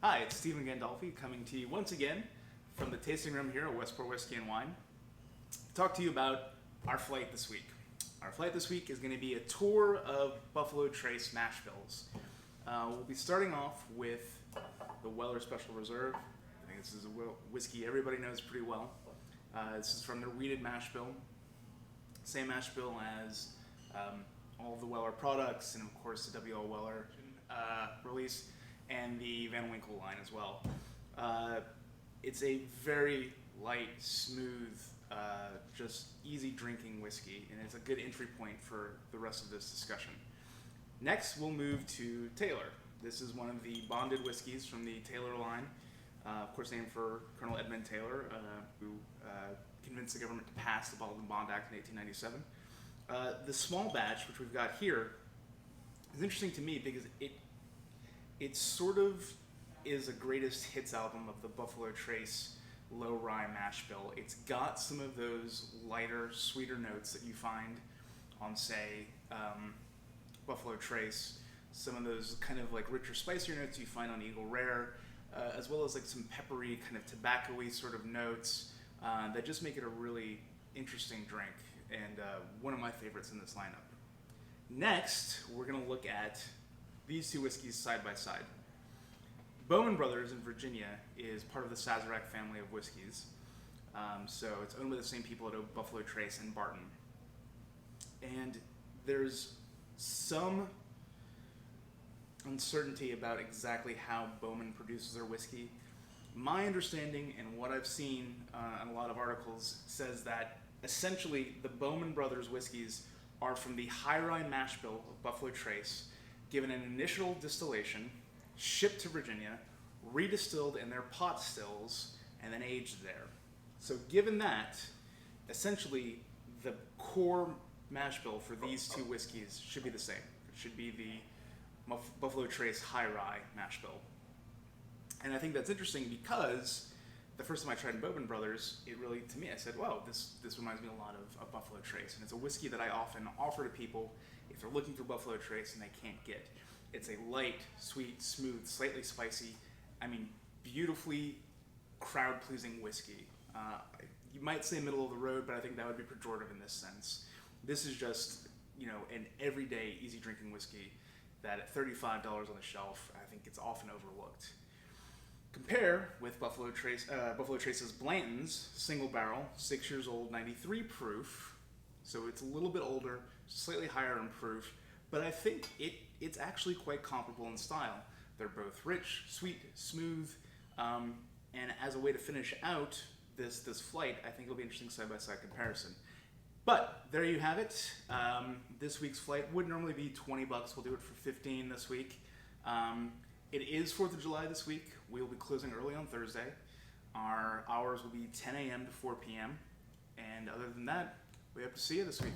Hi, it's Stephen Gandolfi coming to you once again from the tasting room here at Westport Whiskey and Wine to talk to you about our flight this week. Our flight this week is going to be a tour of Buffalo Trace Mashbills. We'll be starting off with the Weller Special Reserve. I think this is a whiskey everybody knows pretty well. This is from the wheated mash bill. Same mash bill as all of the Weller products, and of course the W.L. Weller release, and the Van Winkle line as well. It's a very light, smooth, just easy drinking whiskey, and it's a good entry point for the rest of this discussion. Next, we'll move to Taylor. This is one of the bonded whiskeys from the Taylor line, of course named for Colonel Edmund Taylor, who convinced the government to pass the Bottled and Bond Act in 1897. The small batch, which we've got here, is interesting to me because it sort of is a greatest hits album of the Buffalo Trace low rye mash bill. It's got some of those lighter, sweeter notes that you find on, say, Buffalo Trace, some of those kind of like richer, spicier notes you find on Eagle Rare, as well as like some peppery, kind of tobacco-y sort of notes that just make it a really interesting drink, and one of my favorites in this lineup. Next, we're going to look at these two whiskeys side by side. Bowman Brothers in Virginia is part of the Sazerac family of whiskeys. So it's owned by the same people at Buffalo Trace and Barton. And there's some uncertainty about exactly how Bowman produces their whiskey. My understanding and what I've seen in a lot of articles says that essentially the Bowman Brothers whiskeys are from the high rye mash bill of Buffalo Trace, given an initial distillation, shipped to Virginia, redistilled in their pot stills, and then aged there. So given that, essentially the core mash bill for these two whiskeys should be the same. It should be the Buffalo Trace high rye mash bill. And I think that's interesting because the first time I tried Bourbon Brothers, it really, to me, I said, wow, this reminds me a lot of Buffalo Trace. And it's a whiskey that I often offer to people if they're looking for Buffalo Trace and they can't get. It's a light, sweet, smooth, slightly spicy, beautifully crowd-pleasing whiskey. You might say middle of the road, but I think that would be pejorative in this sense. This is just, an everyday, easy drinking whiskey that at $35 on the shelf, I think it's often overlooked. Compare with Buffalo Trace's Blantons, single barrel, 6 years old, 93 proof. So it's a little bit older, slightly higher in proof, but I think it's actually quite comparable in style. They're both rich, sweet, smooth, and as a way to finish out this flight, I think it'll be an interesting side-by-side comparison. But there you have it. This week's flight would normally be $20. We'll do it for $15 this week. It is 4th of July this week. We'll be closing early on Thursday. Our hours will be 10 a.m. to 4 p.m. And other than that, we hope to see you this week.